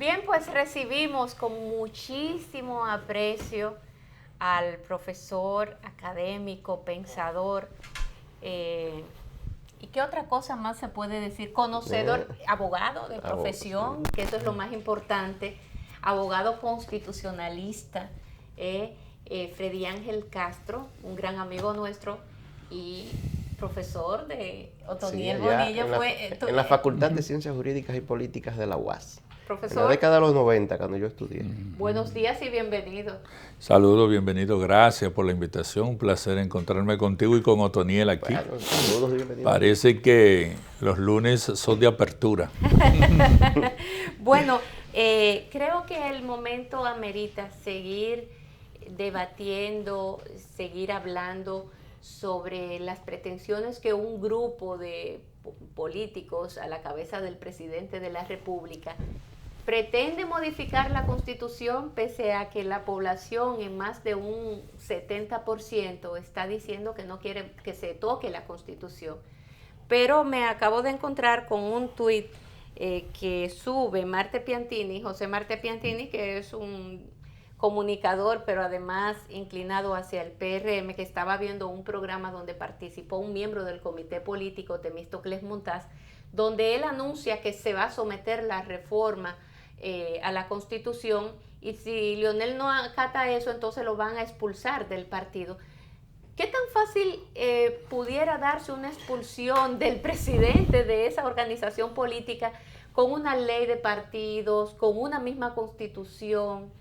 Bien, pues recibimos con muchísimo aprecio al profesor académico, pensador, ¿y qué otra cosa más se puede decir? Conocedor, abogado de profesión, que eso es lo más importante, abogado constitucionalista, Freddy Ángel Castro, un gran amigo nuestro y profesor de Otoniel Bonilla. En la Facultad de Ciencias Jurídicas y Políticas de la UAS. Profesor, en la década de los 90, cuando yo estudié. Buenos días y bienvenido. Saludos, bienvenido, gracias por la invitación, un placer encontrarme contigo y con Otoniel aquí. Bueno, saludos y bienvenido. Parece que los lunes son de apertura. Bueno, creo que el momento amerita seguir debatiendo, seguir hablando sobre las pretensiones que un grupo de políticos a la cabeza del presidente de la República pretende modificar la Constitución, pese a que la población en más de un 70% está diciendo que no quiere que se toque la Constitución. Pero me acabo de encontrar con un tuit que sube José Marte Piantini, que es un comunicador, pero además inclinado hacia el PRM, que estaba viendo un programa donde participó un miembro del comité político, Temístocles Montaz, donde él anuncia que se va a someter la reforma a la Constitución, y si Leonel no acata eso, entonces lo van a expulsar del partido. ¿Qué tan fácil pudiera darse una expulsión del presidente de esa organización política con una ley de partidos, con una misma Constitución?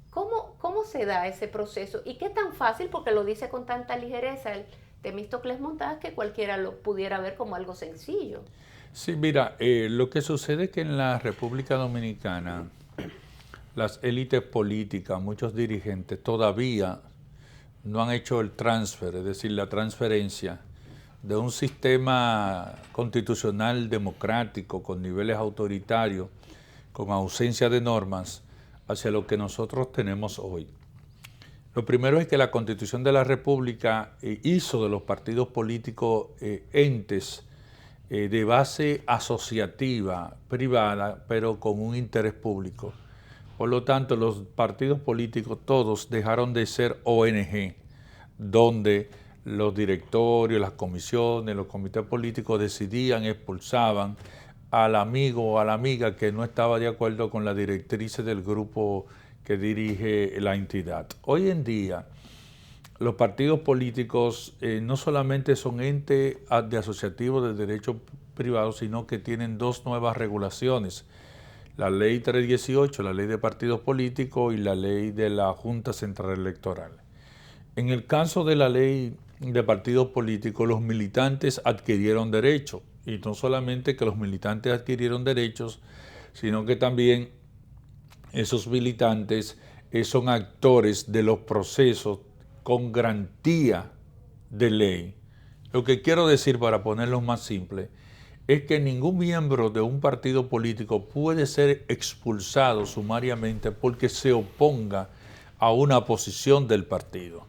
¿Cómo se da ese proceso? ¿Y qué tan fácil? Porque lo dice con tanta ligereza el Temístocles Montaz, que cualquiera lo pudiera ver como algo sencillo. Sí, mira, lo que sucede es que en la República Dominicana las élites políticas, muchos dirigentes todavía no han hecho el transfer, es decir, la transferencia de un sistema constitucional democrático con niveles autoritarios, con ausencia de normas, hacia lo que nosotros tenemos hoy. Lo primero es que la Constitución de la República hizo de los partidos políticos entes de base asociativa, privada, pero con un interés público. Por lo tanto, los partidos políticos todos dejaron de ser ONG, donde los directorios, las comisiones, los comités políticos decidían, expulsaban al amigo o a la amiga que no estaba de acuerdo con las directrices del grupo que dirige la entidad. Hoy en día, los partidos políticos no solamente son entes de asociativos de derecho privado, sino que tienen dos nuevas regulaciones: la ley 318, la ley de partidos políticos, y la ley de la Junta Central Electoral. En el caso de la ley de partidos políticos, los militantes adquirieron derechos, y no solamente que los militantes adquirieron derechos, sino que también esos militantes son actores de los procesos con garantía de ley. Lo que quiero decir, para ponerlo más simple, es que ningún miembro de un partido político puede ser expulsado sumariamente porque se oponga a una posición del partido.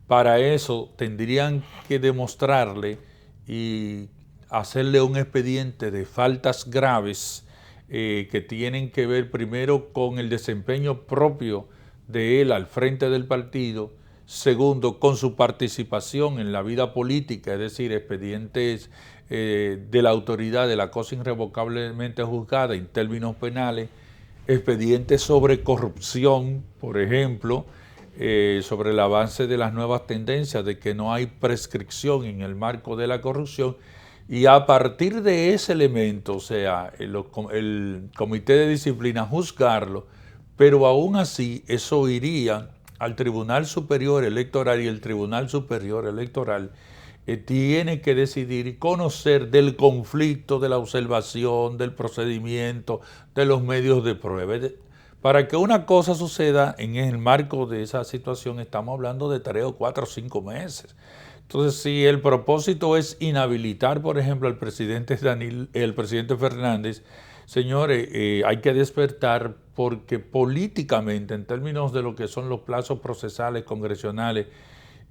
Para eso tendrían que demostrarle y hacerle un expediente de faltas graves que tienen que ver primero con el desempeño propio de él al frente del partido, segundo, con su participación en la vida política, es decir, expedientes de la autoridad de la cosa irrevocablemente juzgada en términos penales, expedientes sobre corrupción, por ejemplo, sobre el avance de las nuevas tendencias de que no hay prescripción en el marco de la corrupción, y a partir de ese elemento, o sea, el Comité de Disciplina juzgarlo, pero aún así eso iría al Tribunal Superior Electoral, y el Tribunal Superior Electoral tiene que decidir y conocer del conflicto, de la observación, del procedimiento, de los medios de prueba. Para que una cosa suceda en el marco de esa situación, estamos hablando de 3 o 4 o 5 meses. Entonces, si el propósito es inhabilitar, por ejemplo, al presidente Fernández, señores, hay que despertar, porque políticamente, en términos de lo que son los plazos procesales, congresionales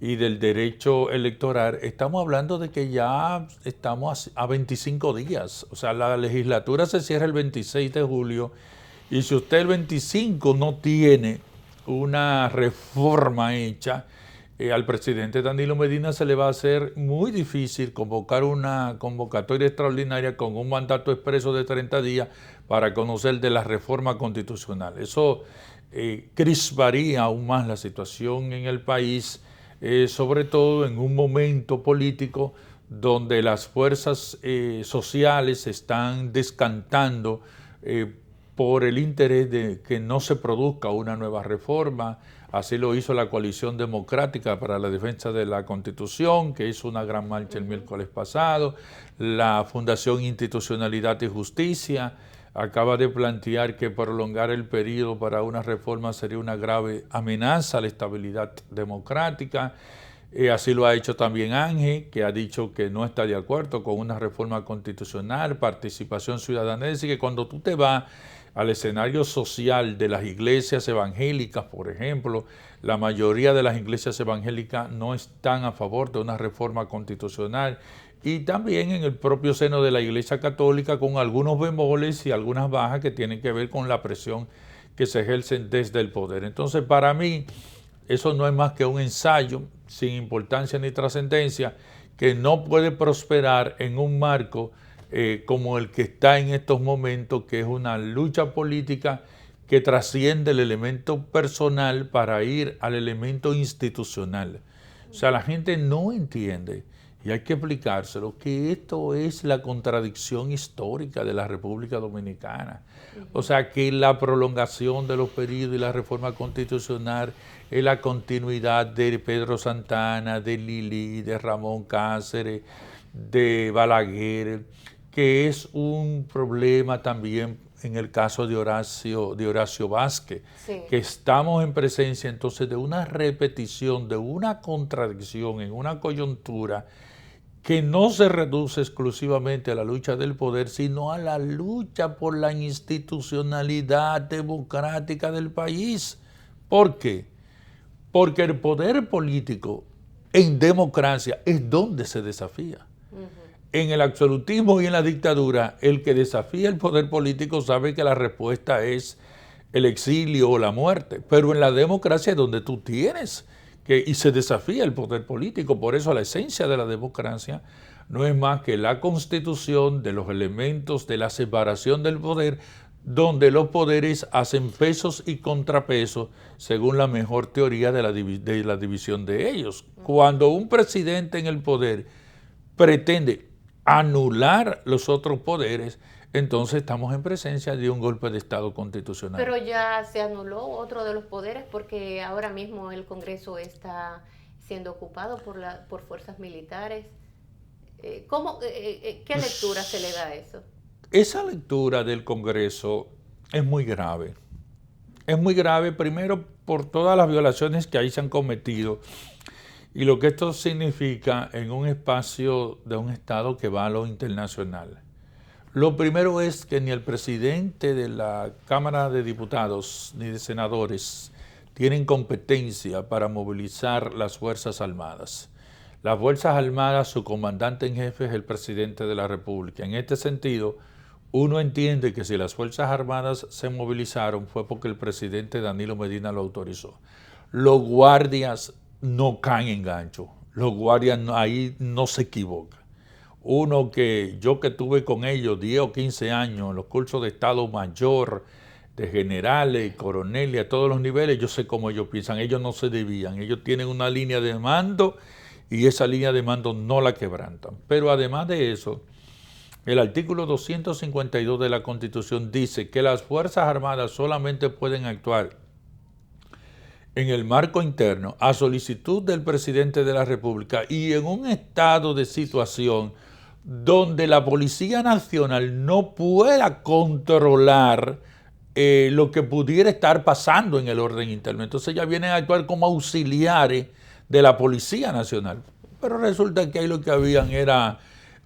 y del derecho electoral, estamos hablando de que ya estamos a 25 días. O sea, la legislatura se cierra el 26 de julio Y si usted el 25 no tiene una reforma hecha, al presidente Danilo Medina se le va a hacer muy difícil convocar una convocatoria extraordinaria con un mandato expreso de 30 días para conocer de la reforma constitucional. Eso crisparía aún más la situación en el país, sobre todo en un momento político donde las fuerzas sociales se están descantando por el interés de que no se produzca una nueva reforma. Así lo hizo la Coalición Democrática para la Defensa de la Constitución, que hizo una gran marcha el miércoles pasado. La Fundación Institucionalidad y Justicia acaba de plantear que prolongar el periodo para una reforma sería una grave amenaza a la estabilidad democrática. Así lo ha hecho también Ángel, que ha dicho que no está de acuerdo con una reforma constitucional, participación ciudadana. Es decir, que cuando tú te vas al escenario social de las iglesias evangélicas, por ejemplo, la mayoría de las iglesias evangélicas no están a favor de una reforma constitucional, y también en el propio seno de la Iglesia Católica, con algunos bemoles y algunas bajas que tienen que ver con la presión que se ejercen desde el poder. Entonces, para mí, eso no es más que un ensayo sin importancia ni trascendencia, que no puede prosperar en un marco como el que está en estos momentos, que es una lucha política que trasciende el elemento personal para ir al elemento institucional. O sea, la gente no entiende, y hay que explicárselo, que esto es la contradicción histórica de la República Dominicana. O sea, que la prolongación de los periodos y la reforma constitucional es la continuidad de Pedro Santana, de Lili, de Ramón Cáceres, de Balaguer, que es un problema también en el caso de Horacio Vázquez, sí, que estamos en presencia entonces de una repetición, de una contradicción en una coyuntura que no se reduce exclusivamente a la lucha del poder, sino a la lucha por la institucionalidad democrática del país. ¿Por qué? Porque el poder político en democracia es donde se desafía. En el absolutismo y en la dictadura, el que desafía el poder político sabe que la respuesta es el exilio o la muerte, pero en la democracia es donde tú tienes y se desafía el poder político. Por eso la esencia de la democracia no es más que la constitución de los elementos de la separación del poder, donde los poderes hacen pesos y contrapesos según la mejor teoría de la división de ellos. Cuando un presidente en el poder pretende anular los otros poderes, entonces estamos en presencia de un golpe de Estado constitucional. Pero ya se anuló otro de los poderes, porque ahora mismo el Congreso está siendo ocupado por fuerzas militares. ¿Qué lectura se le da a eso? Esa lectura del Congreso es muy grave. Es muy grave, primero, por todas las violaciones que ahí se han cometido y lo que esto significa en un espacio de un Estado que va a lo internacional. Lo primero es que ni el presidente de la Cámara de Diputados ni de senadores tienen competencia para movilizar las Fuerzas Armadas. Las Fuerzas Armadas, su comandante en jefe es el presidente de la República. En este sentido, uno entiende que si las Fuerzas Armadas se movilizaron fue porque el presidente Danilo Medina lo autorizó. Los guardias no caen en gancho, los guardias ahí no se equivocan. Yo que tuve con ellos 10 o 15 años en los cursos de Estado Mayor, de generales, coroneles, a todos los niveles, yo sé cómo ellos piensan. Ellos no se desvían, ellos tienen una línea de mando y esa línea de mando no la quebrantan. Pero además de eso, el artículo 252 de la Constitución dice que las Fuerzas Armadas solamente pueden actuar en el marco interno a solicitud del presidente de la República y en un estado de situación donde la Policía Nacional no pueda controlar lo que pudiera estar pasando en el orden interno. Entonces ellas vienen a actuar como auxiliares de la Policía Nacional. Pero resulta que ahí lo que habían era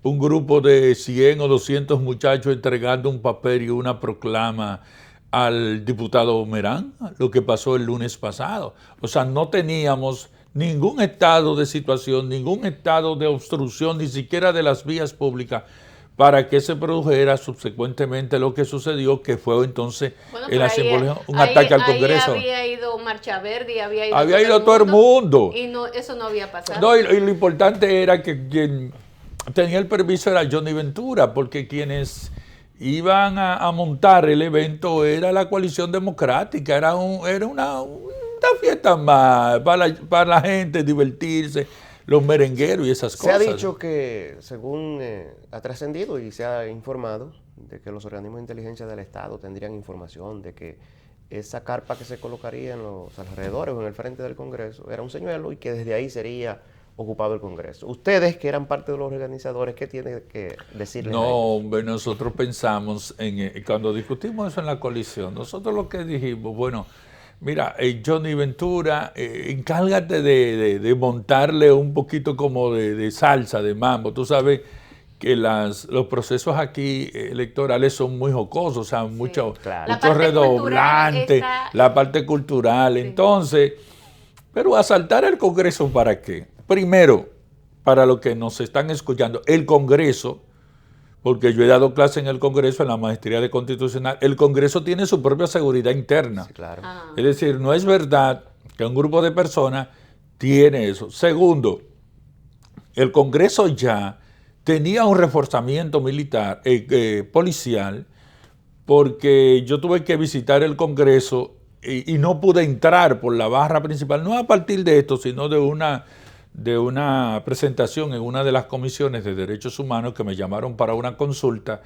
un grupo de 100 o 200 muchachos entregando un papel y una proclama al diputado Merán, lo que pasó el lunes pasado. O sea, no teníamos ningún estado de situación, ningún estado de obstrucción, ni siquiera de las vías públicas, para que se produjera subsecuentemente lo que sucedió, que fue entonces en la simbolización, un ataque al Congreso. Ahí había ido Marcha Verde y había ido todo el mundo. Y no, eso no había pasado. No, y lo importante era que quien tenía el permiso era Johnny Ventura, porque quienes iban a montar el evento era la coalición democrática, era una fiesta más para la gente, divertirse, los merengueros y esas cosas. Se ha dicho que, según ha trascendido y se ha informado, de que los organismos de inteligencia del Estado tendrían información de que esa carpa que se colocaría en los alrededores o en el frente del Congreso era un señuelo y que desde ahí sería ocupado el Congreso. Ustedes, que eran parte de los organizadores, ¿qué tienen que decirles? No, hombre, nosotros pensamos, cuando discutimos eso en la coalición, nosotros lo que dijimos, bueno, mira, Johnny Ventura, encárgate de montarle un poquito como de salsa, de mambo. Tú sabes que los procesos aquí electorales son muy jocosos, o sea, mucho redoblante, la parte cultural. Sí. Entonces, pero asaltar el Congreso, ¿para qué? Primero, para los que nos están escuchando, el Congreso, porque yo he dado clase en el Congreso, en la Maestría de Constitucional, el Congreso tiene su propia seguridad interna. Sí, claro. Es decir, no es verdad que un grupo de personas tiene eso. Segundo, el Congreso ya tenía un reforzamiento militar, policial, porque yo tuve que visitar el Congreso y no pude entrar por la barra principal, no a partir de esto, sino de una presentación en una de las comisiones de derechos humanos que me llamaron para una consulta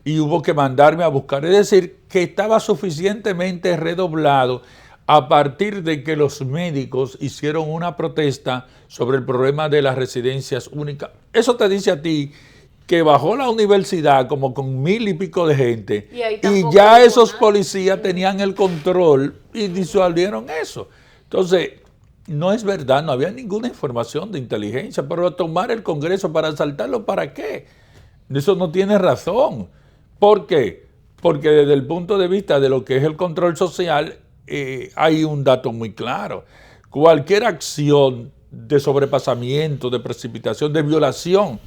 y hubo que mandarme a buscar. Es decir, que estaba suficientemente redoblado a partir de que los médicos hicieron una protesta sobre el problema de las residencias únicas. Eso te dice a ti que bajó la universidad como con 1000 y pico de gente y ya esos policías tenían el control y disolvieron eso. Entonces, no es verdad, no había ninguna información de inteligencia, pero tomar el Congreso para asaltarlo, ¿para qué? Eso no tiene razón. ¿Por qué? Porque desde el punto de vista de lo que es el control social, hay un dato muy claro. Cualquier acción de sobrepasamiento, de precipitación, de violación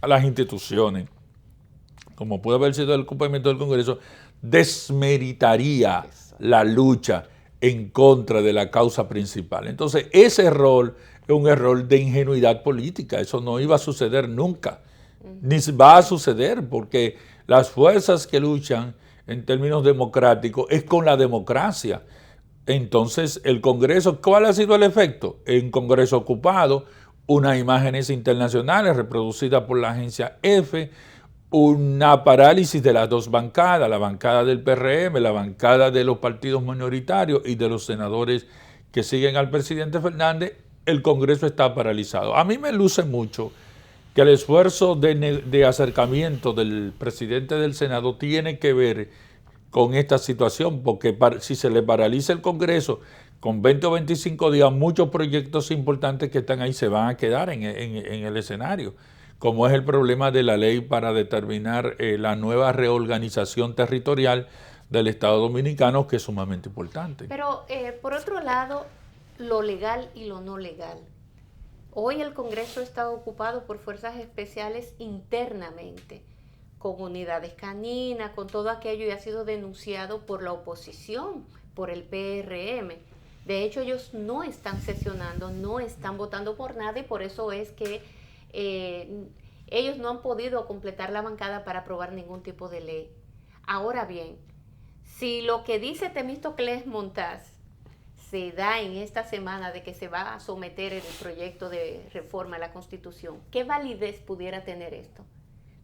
a las instituciones, como puede haber sido el ocupamiento del Congreso, desmeritaría la lucha en contra de la causa principal. Entonces, ese error es un error de ingenuidad política. Eso no iba a suceder nunca, ni va a suceder, porque las fuerzas que luchan en términos democráticos es con la democracia. Entonces, el Congreso, ¿cuál ha sido el efecto? En Congreso ocupado, unas imágenes internacionales reproducidas por la agencia EFE, una parálisis de las dos bancadas, la bancada del PRM, la bancada de los partidos minoritarios y de los senadores que siguen al presidente Fernández. El Congreso está paralizado. A mí me luce mucho que el esfuerzo de acercamiento del presidente del Senado tiene que ver con esta situación, porque si se le paraliza el Congreso con 20 o 25 días, muchos proyectos importantes que están ahí se van a quedar en el escenario, como es el problema de la ley para determinar la nueva reorganización territorial del Estado Dominicano, que es sumamente importante. Pero, por otro lado, lo legal y lo no legal. Hoy el Congreso está ocupado por fuerzas especiales internamente, con unidades caninas, con todo aquello, y ha sido denunciado por la oposición, por el PRM. De hecho, ellos no están sesionando, no están votando por nada, y por eso es que ellos no han podido completar la bancada para aprobar ningún tipo de ley. Ahora bien, si lo que dice Temístocles Montaz se da en esta semana de que se va a someter el proyecto de reforma a la Constitución, ¿qué validez pudiera tener esto?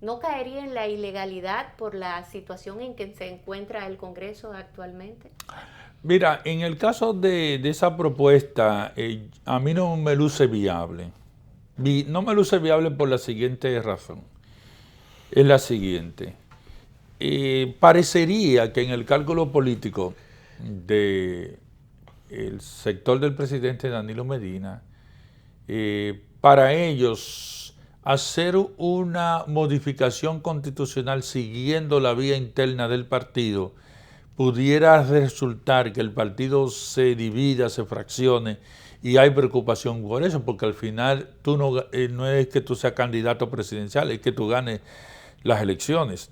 ¿No caería en la ilegalidad por la situación en que se encuentra el Congreso actualmente? Mira, en el caso de esa propuesta, a mí no me luce viable. No me luce viable por la siguiente razón. Es la siguiente. Parecería que en el cálculo político del sector del presidente Danilo Medina, para ellos hacer una modificación constitucional siguiendo la vía interna del partido pudiera resultar que el partido se divida, se fraccione, y hay preocupación por eso, porque al final tú no es que tú seas candidato presidencial, es que tú ganes las elecciones.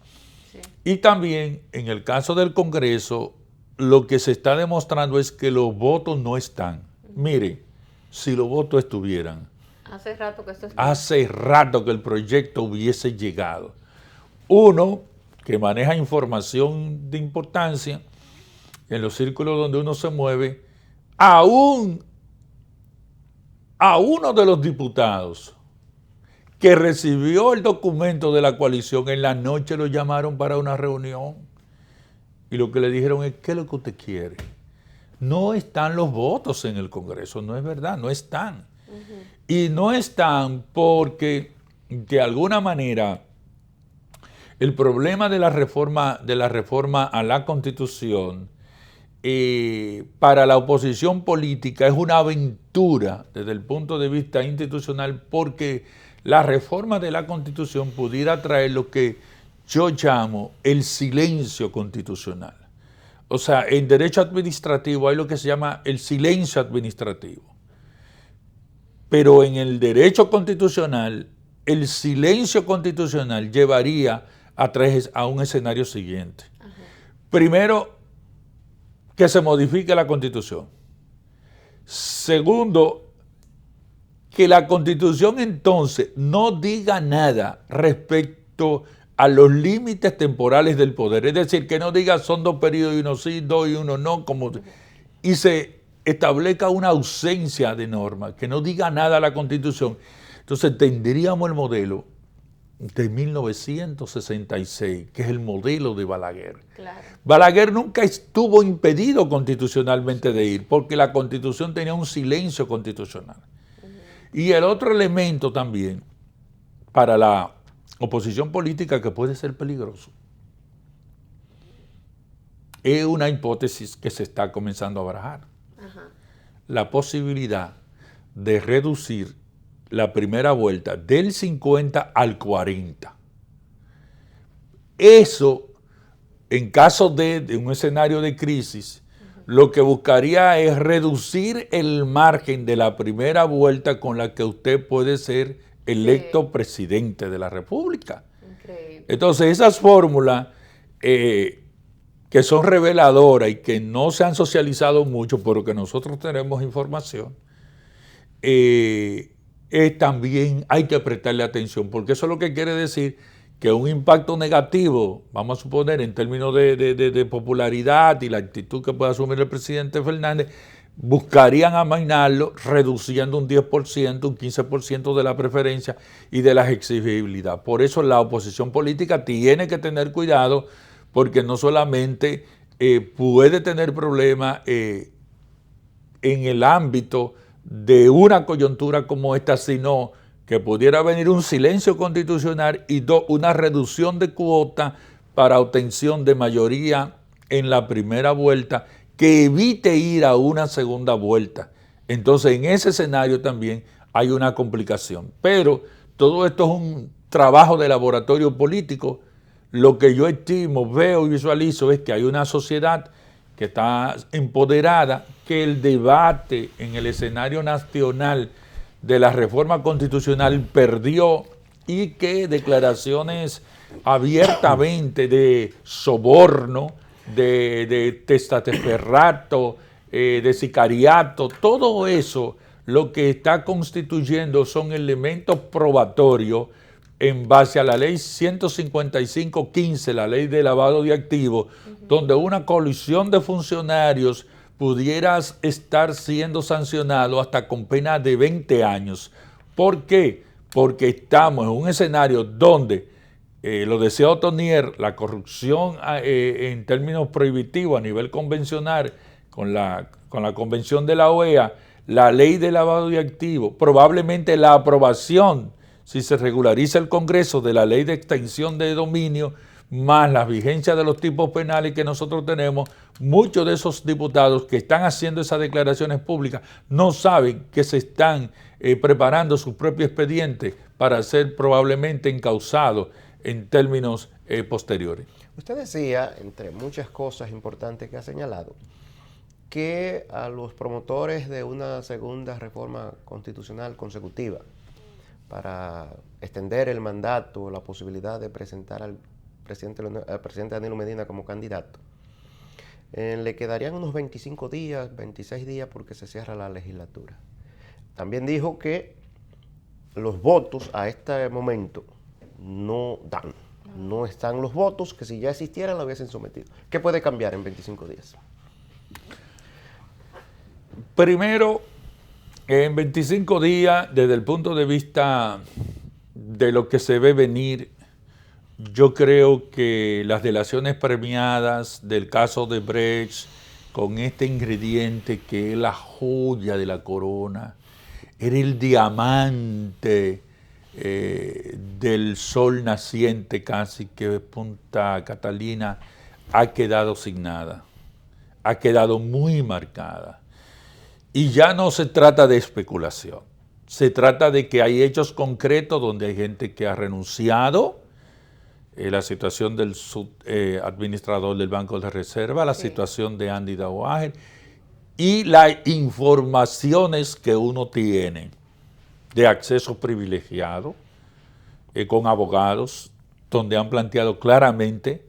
Sí. Y también en el caso del Congreso, lo que se está demostrando es que los votos no están. Mire, si los votos estuvieran, Hace rato que esto está. hace rato que el proyecto hubiese llegado. Uno, que maneja información de importancia en los círculos donde uno se mueve, aún a uno de los diputados que recibió el documento de la coalición en la noche lo llamaron para una reunión y lo que le dijeron es, ¿qué es lo que usted quiere? No están los votos en el Congreso, no es verdad, no están. Y no están porque de alguna manera el problema de la reforma a la Constitución para la oposición política es una aventura desde el punto de vista institucional, porque la reforma de la Constitución pudiera traer lo que yo llamo el silencio constitucional. O sea, en derecho administrativo hay lo que se llama el silencio administrativo. Pero en el derecho constitucional, el silencio constitucional llevaría a un escenario siguiente. Ajá. Primero, que se modifique la Constitución. Segundo, que la Constitución entonces no diga nada respecto a los límites temporales del poder. Es decir, que no diga son 2 periodos y uno sí, 2 y uno no, y se establezca una ausencia de norma, que no diga nada a la Constitución. Entonces tendríamos el modelo de 1966, que es el modelo de Balaguer. Claro. Balaguer nunca estuvo impedido constitucionalmente de ir, porque la Constitución tenía un silencio constitucional. Y el otro elemento también, para la oposición política que puede ser peligroso, es una hipótesis que se está comenzando a barajar. Ajá. La posibilidad de reducir la primera vuelta del 50 al 40. Eso, en caso de un escenario de crisis, lo que buscaría es reducir el margen de la primera vuelta con la que usted puede ser electo presidente de la República. Increíble. Entonces, esas fórmulas que son reveladoras y que no se han socializado mucho, pero que nosotros tenemos información, también hay que prestarle atención, porque eso es lo que quiere decir que un impacto negativo, vamos a suponer, en términos de popularidad y la actitud que pueda asumir el presidente Fernández, buscarían amainarlo reduciendo un 10%, un 15% de la preferencia y de la exigibilidad. Por eso la oposición política tiene que tener cuidado, porque no solamente puede tener problemas en el ámbito de una coyuntura como esta, sino que pudiera venir un silencio constitucional y una reducción de cuota para obtención de mayoría en la primera vuelta, que evite ir a una segunda vuelta. Entonces, en ese escenario también hay una complicación. Pero todo esto es un trabajo de laboratorio político. Lo que yo estimo, veo y visualizo es que hay una sociedad que está empoderada, que el debate en el escenario nacional de la reforma constitucional perdió, y que declaraciones abiertamente de soborno, de testaferrato, de sicariato, todo eso lo que está constituyendo son elementos probatorios en base a la ley 155.15, la ley de lavado de activos, donde una coalición de funcionarios pudiera estar siendo sancionado hasta con pena de 20 años. ¿Por qué? Porque estamos en un escenario donde, lo decía Otonier, la corrupción en términos prohibitivos a nivel convencional, con la convención de la OEA, la ley de lavado de activos, probablemente la aprobación, si se regulariza el Congreso, de la ley de extensión de dominio, más la vigencia de los tipos penales que nosotros tenemos, muchos de esos diputados que están haciendo esas declaraciones públicas no saben que se están preparando su propio expediente para ser probablemente encausados en términos posteriores. Usted decía, entre muchas cosas importantes que ha señalado, que a los promotores de una segunda reforma constitucional consecutiva para extender el mandato, la posibilidad de presentar al presidente Danilo Medina como candidato. Le quedarían unos 25 días, 26 días porque se cierra la legislatura. También dijo que los votos a este momento no dan. No están los votos que si ya existieran lo hubiesen sometido. ¿Qué puede cambiar en 25 días? Primero, en 25 días, desde el punto de vista de lo que se ve venir, yo creo que las delaciones premiadas del caso Odebrecht, con este ingrediente que es la joya de la corona, era el diamante del sol naciente casi, que Punta Catalina ha quedado sin nada, ha quedado muy marcada. Y ya no se trata de especulación, se trata de que hay hechos concretos donde hay gente que ha renunciado, la situación del administrador del Banco de Reserva, la situación de Andy Dauager y las informaciones que uno tiene de acceso privilegiado con abogados, donde han planteado claramente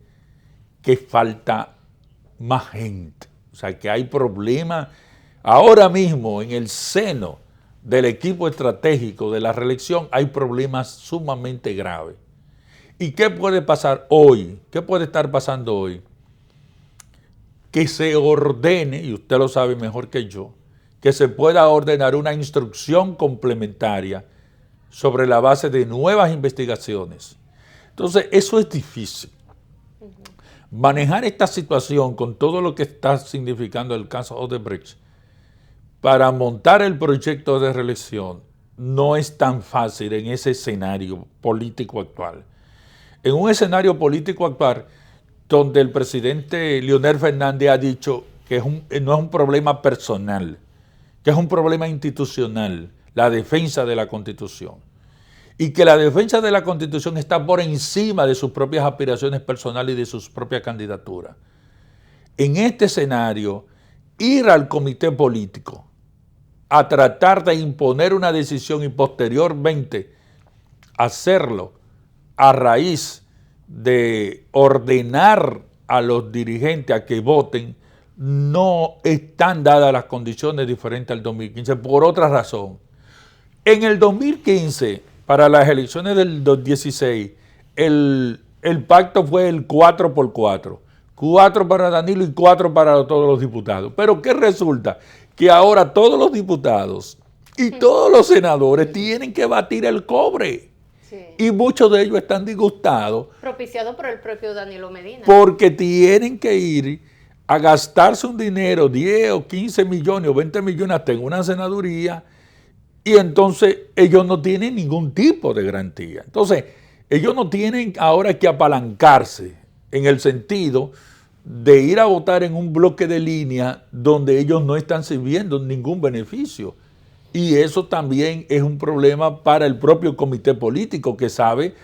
que falta más gente. O sea, que hay problemas ahora mismo en el seno del equipo estratégico de la reelección, hay problemas sumamente graves. ¿Y qué puede pasar hoy? ¿Qué puede estar pasando hoy? Que se ordene, y usted lo sabe mejor que yo, que se pueda ordenar una instrucción complementaria sobre la base de nuevas investigaciones. Entonces, eso es difícil. Manejar esta situación con todo lo que está significando el caso Odebrecht para montar el proyecto de reelección no es tan fácil en ese escenario político actual. En un escenario político actual donde el presidente Leonel Fernández ha dicho que no es un problema personal, que es un problema institucional, la defensa de la Constitución, y que la defensa de la Constitución está por encima de sus propias aspiraciones personales y de sus propias candidaturas. En este escenario, ir al comité político a tratar de imponer una decisión y posteriormente hacerlo a raíz de ordenar a los dirigentes a que voten, no están dadas las condiciones diferentes al 2015 por otra razón. En el 2015, para las elecciones del 2016, el pacto fue el 4x4. 4 para Danilo y 4 para todos los diputados. Pero ¿qué resulta? Que ahora todos los diputados y todos los senadores tienen que batir el cobre. Sí. Y muchos de ellos están disgustados. Propiciado por el propio Danilo Medina. Porque tienen que ir a gastarse un dinero, 10 o 15 millones o 20 millones hasta en una senaduría, y entonces ellos no tienen ningún tipo de garantía. Entonces, ellos no tienen ahora que apalancarse en el sentido de ir a votar en un bloque de línea donde ellos no están recibiendo ningún beneficio. Y eso también es un problema para el propio comité político, que sabe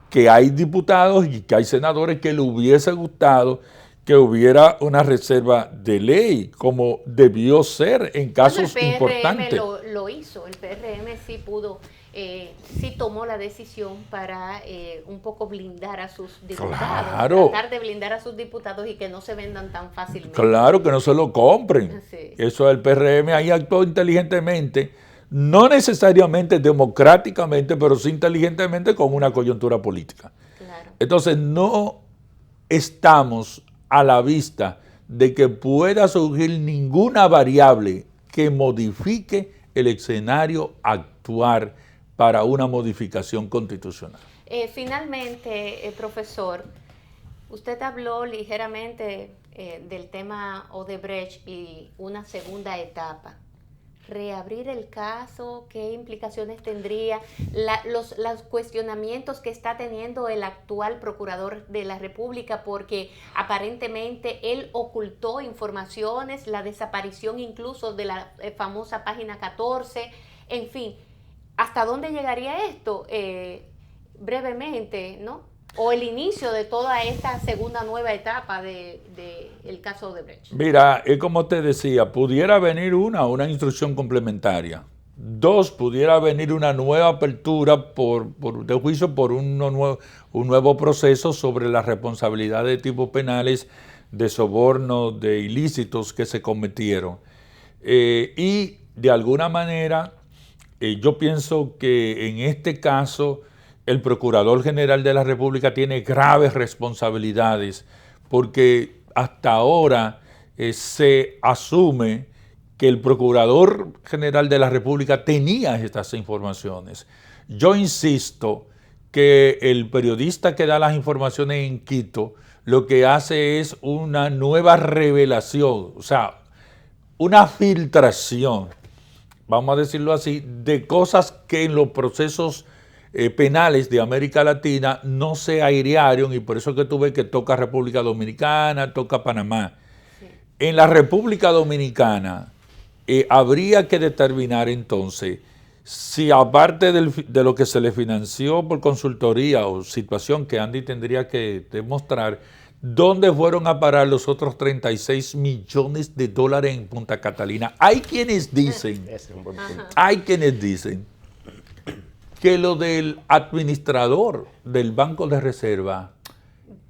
que hay diputados y que hay senadores que le hubiese gustado que hubiera una reserva de ley, como debió ser en casos importantes. El PRM lo hizo, el PRM sí pudo, sí tomó la decisión para un poco blindar a sus diputados, claro, tratar de blindar a sus diputados y que no se vendan tan fácilmente. Claro, que no se lo compren. Sí. Eso el PRM ahí actuó inteligentemente, no necesariamente democráticamente, pero sí inteligentemente con una coyuntura política. Claro. Entonces no estamos a la vista de que pueda surgir ninguna variable que modifique el escenario actual para una modificación constitucional. Finalmente, profesor, usted habló ligeramente del tema Odebrecht y una segunda etapa. Reabrir el caso, ¿qué implicaciones tendría? Los cuestionamientos que está teniendo el actual procurador de la República, porque aparentemente él ocultó informaciones, la desaparición incluso de la famosa página 14, en fin, ¿hasta dónde llegaría esto? Brevemente, ¿no? O el inicio de toda esta segunda nueva etapa del caso Odebrecht. Mira, es como te decía, pudiera venir una instrucción complementaria 2, pudiera venir una nueva apertura de juicio por un nuevo proceso sobre las responsabilidades de tipo penales de sobornos, de ilícitos que se cometieron. Y de alguna manera, yo pienso que en este caso el Procurador General de la República tiene graves responsabilidades, porque hasta ahora se asume que el Procurador General de la República tenía estas informaciones. Yo insisto que el periodista que da las informaciones en Quito lo que hace es una nueva revelación, o sea, una filtración, vamos a decirlo así, de cosas que en los procesos penales de América Latina no se airearon, y por eso que tú ves que toca República Dominicana, toca Panamá. Sí. En la República Dominicana habría que determinar entonces si aparte de lo que se le financió por consultoría o situación que Andy tendría que demostrar, ¿dónde fueron a parar los otros 36 millones de dólares en Punta Catalina? Hay quienes dicen que lo del administrador del Banco de Reserva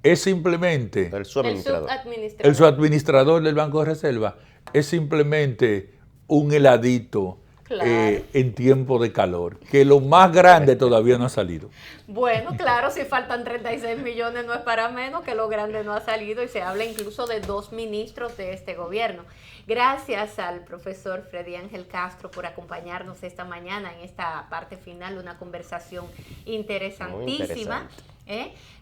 es simplemente... El subadministrador. El subadministrador del Banco de Reserva es simplemente un heladito. Claro. En tiempo de calor, que lo más grande todavía no ha salido. Bueno, claro, si faltan 36 millones no es para menos, que lo grande no ha salido, y se habla incluso de 2 ministros de este gobierno. Gracias al profesor Freddy Ángel Castro por acompañarnos esta mañana en esta parte final, una conversación interesantísima.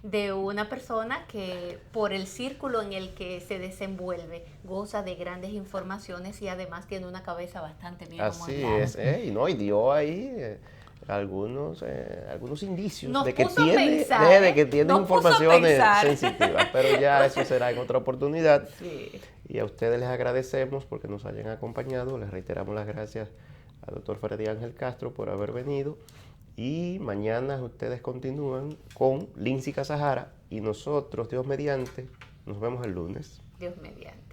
De una persona que por el círculo en el que se desenvuelve goza de grandes informaciones y además tiene una cabeza bastante bien amueblada. Así es, y dio ahí algunos indicios de que tiene informaciones sensitivas, pero ya eso será en otra oportunidad. Sí. Y a ustedes les agradecemos porque nos hayan acompañado, les reiteramos las gracias al doctor Freddy Ángel Castro por haber venido. Y mañana ustedes continúan con Lindsay Casajara y nosotros, Dios mediante, nos vemos el lunes. Dios mediante.